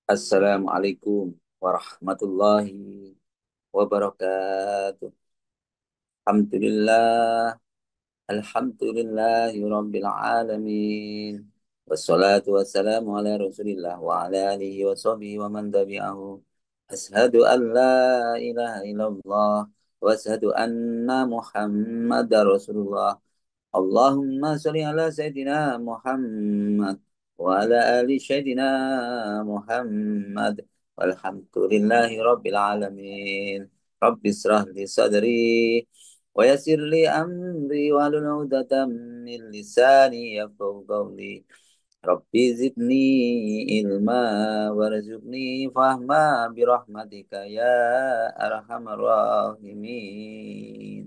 Assalamualaikum warahmatullahi wabarakatuh. Alhamdulillah, alhamdulillahi rabbil alamin. Wassalatu wassalamu ala Rasulillah wa ala alihi wa sahbihi wa man tabi'ahu. Ashhadu an la ilaha illallah wa ashhadu anna Muhammadar Rasulullah. Allahumma sholli ala Sayyidina Muhammad wa ala ali Sayyidina Muhammad walhamdulillahi Rabbil Alamin. Rabbi israh li sadri wa yassir li amri wa hlul 'uqdatam min lisani yafqahu qawli. Rabbi zidni ilma warzuqni fahma birahmatika ya arhamar rahimin.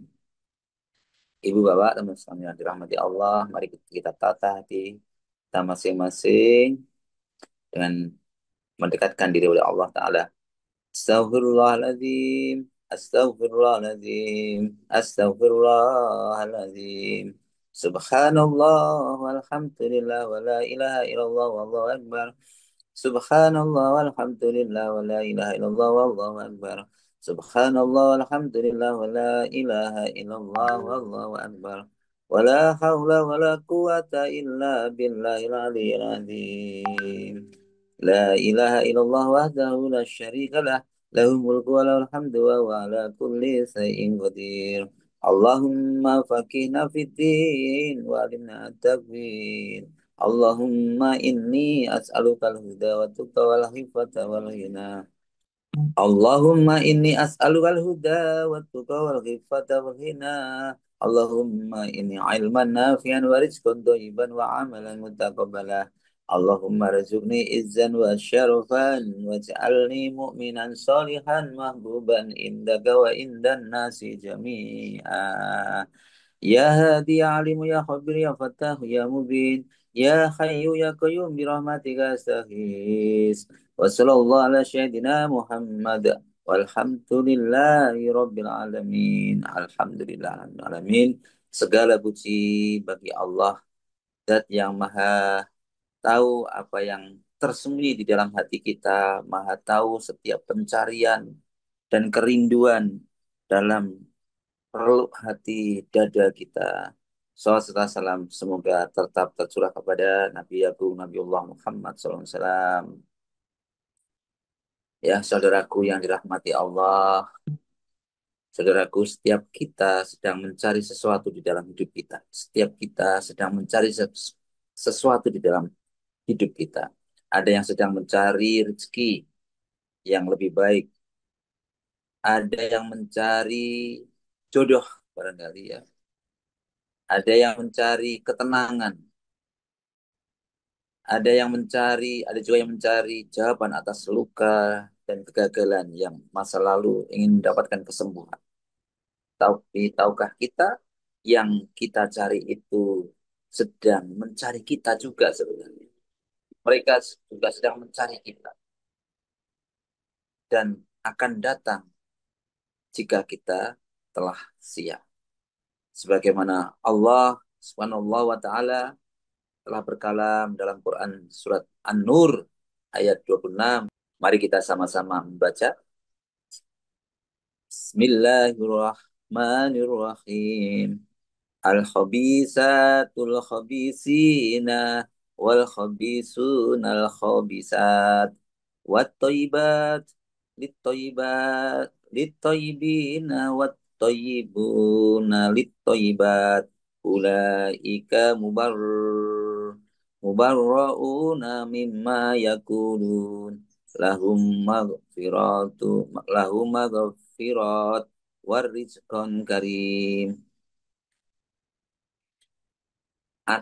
Ibu bapak teman-teman yang dirahmati Allah, mari kita tata hati kita masing-masing dengan mendekatkan diri oleh Allah Ta'ala. Astaghfirullahaladzim, astaghfirullahaladzim, astaghfirullahaladzim. Subhanallah walhamdulillah wa la ilaha illallah wallahu akbar. Subhanallah walhamdulillah wa la ilaha illallah wallahu akbar. Subhanallah walhamdulillah wa la ilaha illallah wallahu akbar. Wa la hawla wa la quwata illa billahil aliyyil azim. La ilaha illallah wahdahu la syarika lah. Lahul mulku wa lahul hamdu wa huwa ala kulli syai'in qadir. Allahumma faqihna fid din wa alimna at-taqwin. Allahumma inni as'alukal huda wa tuqa wal hifata wal ghina. Allahumma inni as'alukal huda wa tuqa wal hifata wal ghina. Allahumma inni ilman nafi'an wa rizqan thayyiban wa amalan mutaqabbala. Allahumma rizqni izzan wa syarafan waj'alni mu'minan salihan mahbuban indaka wa indan nasi jami'a. Ya hadi ya alimu ya khabir ya fatah ya mubin ya hayyu ya qayyum bi rahmatika astaghis. Wa sallallahu ala sayyidina Muhammad walhamdulillahi rabbil alamin. Alhamdulillah rabbil alamin. Segala puji bagi Allah, Zat yang maha tahu apa yang tersembunyi di dalam hati kita, maha tahu setiap pencarian dan kerinduan dalam reluk hati dada kita. Salawat serta salam semoga tetap tercurah kepada Nabi Agung Nabiullah Muhammad SAW. Ya, saudaraku yang dirahmati Allah, saudaraku, setiap kita sedang mencari sesuatu di dalam hidup kita. Setiap kita sedang mencari sesuatu di dalam hidup kita. Ada yang sedang mencari rezeki yang lebih baik. Ada yang mencari jodoh barangkali ya. Ada yang mencari ketenangan. Ada juga yang mencari jawaban atas luka dan kegagalan yang masa lalu ingin mendapatkan kesembuhan. Tapi tahukah kita yang kita cari itu sedang mencari kita juga sebenarnya. Mereka juga sedang mencari kita dan akan datang jika kita telah siap. Sebagaimana Allah Subhanahu wa taala telah berkalam dalam Quran surat An-Nur ayat 26. Mari kita sama-sama membaca. Bismillahirrahmanirrahim. Al-khabisatul khabisina wal khabisuna al khabisat wat thayyibat lit thayyibat lit thayyibina wat thayyibuna lit thayyibat ulaika mubarrauna mimma yaqulun lahum maghfiratu lahum maghfirat warizqan karim.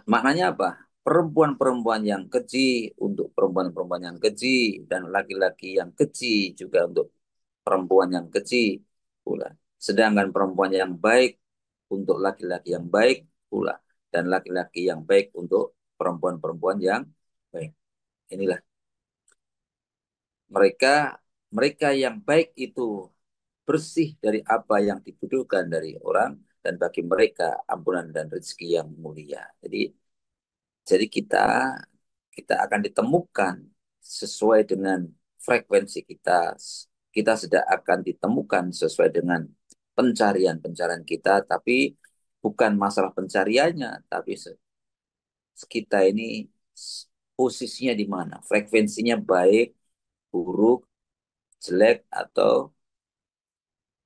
Maknanya apa? Perempuan-perempuan yang keji untuk perempuan-perempuan yang keji dan laki-laki yang keji juga untuk perempuan yang keji pula. Sedangkan perempuan yang baik untuk laki-laki yang baik pula dan laki-laki yang baik untuk perempuan-perempuan yang baik. Inilah mereka mereka yang baik itu bersih dari apa yang dituduhkan dari orang dan bagi mereka ampunan dan rezeki yang mulia. Jadi kita akan ditemukan sesuai dengan frekuensi kita. Kita sudah akan ditemukan sesuai dengan pencarian-pencarian kita, tapi bukan masalah pencariannya, tapi kita ini posisinya di mana, frekuensinya baik, buruk, jelek, atau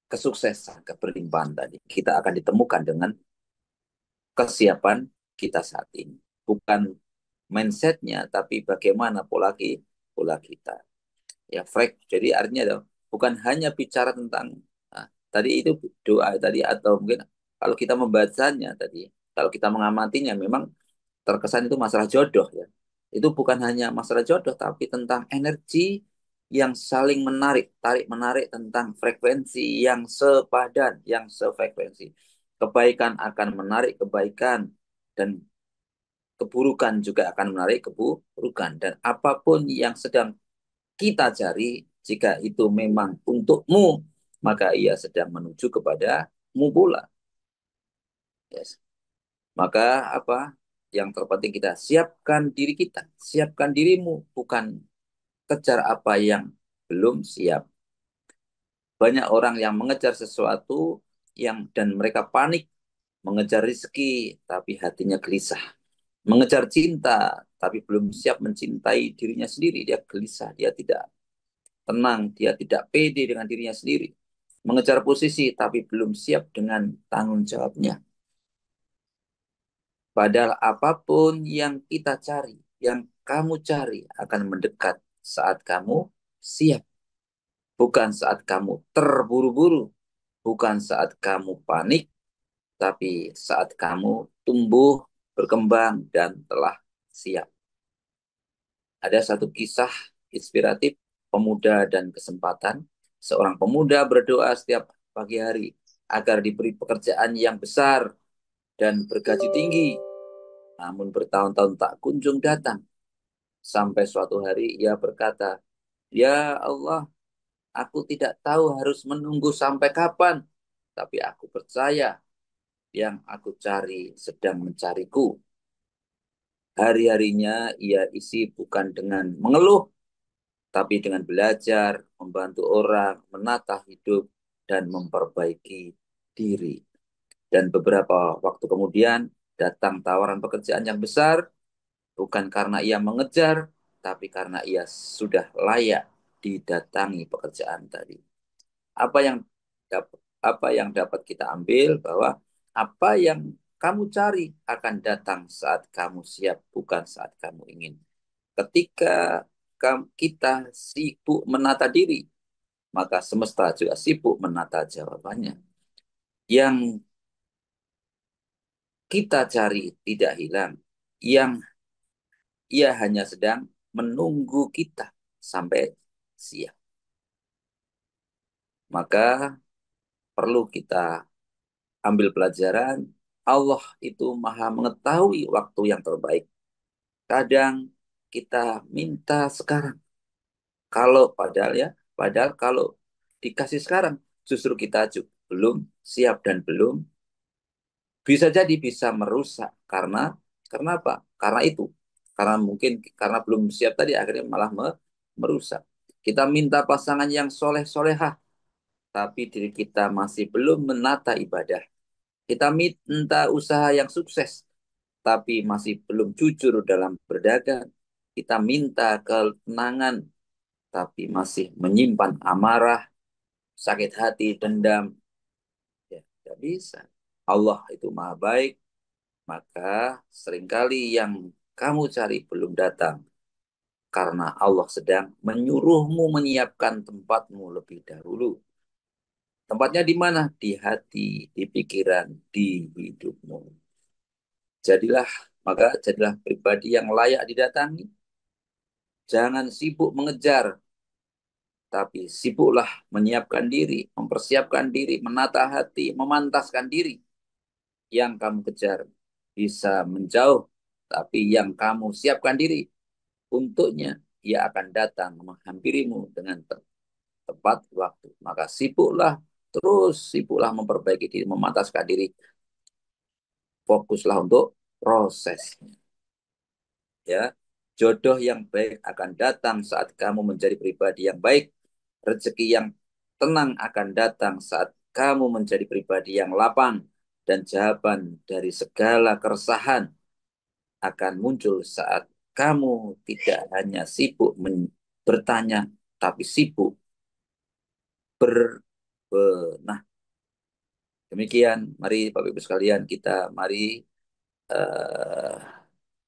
kesuksesan, keberlimpahan tadi. Kita akan ditemukan dengan kesiapan kita saat ini. Bukan mindsetnya, tapi bagaimana pola kita. Ya, jadi artinya bukan hanya bicara tentang tadi itu doa tadi, atau mungkin kalau kita membacanya tadi, kalau kita mengamatinya memang terkesan itu masalah jodoh ya. Itu bukan hanya masalah jodoh, tapi tentang energi yang saling menarik, tarik menarik, tentang frekuensi yang sepadan, yang sefrekuensi. Kebaikan akan menarik kebaikan, dan keburukan juga akan menarik keburukan. Dan apapun yang sedang kita cari, jika itu memang untukmu, maka ia sedang menuju kepadamu pula. Yes. Maka apa yang terpenting, kita siapkan diri kita, siapkan dirimu, bukan kejar apa yang belum siap. Banyak orang yang mengejar sesuatu dan mereka panik, mengejar rezeki tapi hatinya gelisah. Mengejar cinta tapi belum siap mencintai dirinya sendiri, dia gelisah, dia tidak tenang, dia tidak pede dengan dirinya sendiri. Mengejar posisi tapi belum siap dengan tanggung jawabnya. Padahal apapun yang kita cari, yang kamu cari akan mendekat saat kamu siap. Bukan saat kamu terburu-buru, bukan saat kamu panik, tapi saat kamu tumbuh, berkembang, dan telah siap. Ada satu kisah inspiratif pemuda dan kesempatan. Seorang pemuda berdoa setiap pagi hari agar diberi pekerjaan yang besar dan bergaji tinggi. Namun bertahun-tahun tak kunjung datang. Sampai suatu hari ia berkata, "Ya Allah, aku tidak tahu harus menunggu sampai kapan, tapi aku percaya yang aku cari sedang mencariku." Hari-harinya ia isi bukan dengan mengeluh, tapi dengan belajar, membantu orang, menata hidup, dan memperbaiki diri. Dan beberapa waktu kemudian datang tawaran pekerjaan yang besar, bukan karena ia mengejar, tapi karena ia sudah layak didatangi pekerjaan tadi. Apa yang dapat kita ambil, bahwa apa yang kamu cari akan datang saat kamu siap, bukan saat kamu ingin. Ketika kita sibuk menata diri, maka semesta juga sibuk menata jawabannya. Yang kita cari tidak hilang, yang ia hanya sedang menunggu kita sampai siap. Maka perlu kita ambil pelajaran, Allah itu maha mengetahui waktu yang terbaik. Kadang kita minta sekarang, padahal kalau dikasih sekarang, justru kita belum siap dan belum, bisa jadi bisa merusak. Karena apa? Karena itu. Karena mungkin karena belum siap tadi, akhirnya malah merusak. Kita minta pasangan yang soleh-solehah, tapi diri kita masih belum menata ibadah. Kita minta usaha yang sukses, tapi masih belum jujur dalam berdagang. Kita minta ketenangan, tapi masih menyimpan amarah, sakit hati, dendam. Ya, tidak bisa. Allah itu maha baik, maka seringkali yang kamu cari belum datang, karena Allah sedang menyuruhmu menyiapkan tempatmu lebih dahulu. Tempatnya di mana? Di hati, di pikiran, di hidupmu. Jadilah, jadilah pribadi yang layak didatangi. Jangan sibuk mengejar, tapi sibuklah menyiapkan diri, mempersiapkan diri, menata hati, memantaskan diri. Yang kamu kejar bisa menjauh, tapi yang kamu siapkan diri untuknya, ia akan datang menghampirimu dengan tepat waktu. Maka sibuklah memperbaiki diri, memantaskan diri. Fokuslah untuk prosesnya. Ya, Jodoh yang baik akan datang saat kamu menjadi pribadi yang baik. Rezeki yang tenang akan datang saat kamu menjadi pribadi yang lapang. Dan jawaban dari segala keresahan akan muncul saat kamu tidak hanya sibuk bertanya, tapi sibuk berbenah. Demikian, mari Bapak Ibu sekalian kita mari eh,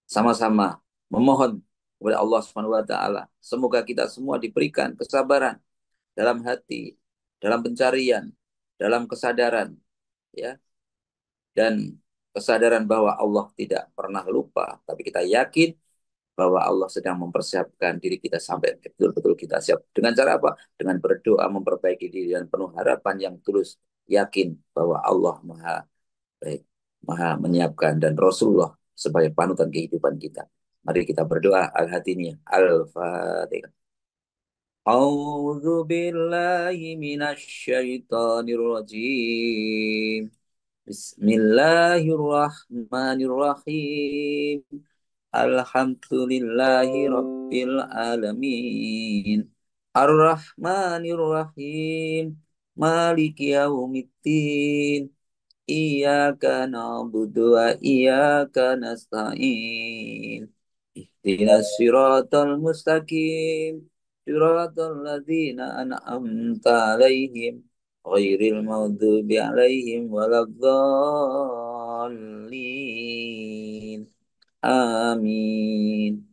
sama-sama memohon kepada Allah Subhanahu wa taala. Semoga kita semua diberikan kesabaran dalam hati, dalam pencarian, dalam kesadaran, ya, dan kesadaran bahwa Allah tidak pernah lupa, tapi kita yakin bahwa Allah sedang mempersiapkan diri kita sampai betul-betul kita siap. Dengan cara apa? Dengan berdoa, memperbaiki diri dan penuh harapan yang tulus, yakin bahwa Allah Maha baik, Maha menyiapkan dan Rasulullah sebagai panutan kehidupan kita. Mari kita berdoa al-hatini al-fatihah. A'udzu billahi minasy syaithanir rajim. Bismillahirrahmanirrahim. Alhamdulillahi rabbil alamin. Ar-Rahmanir-Rahim. Maliki yaumiddin. Iyyaka na'budu wa iyyaka nasta'in. Ihdinas siratal mustaqim. Siratal ladzina an'amta 'alaihim ghairil maghdubi 'alaihim waladdallin. Amin.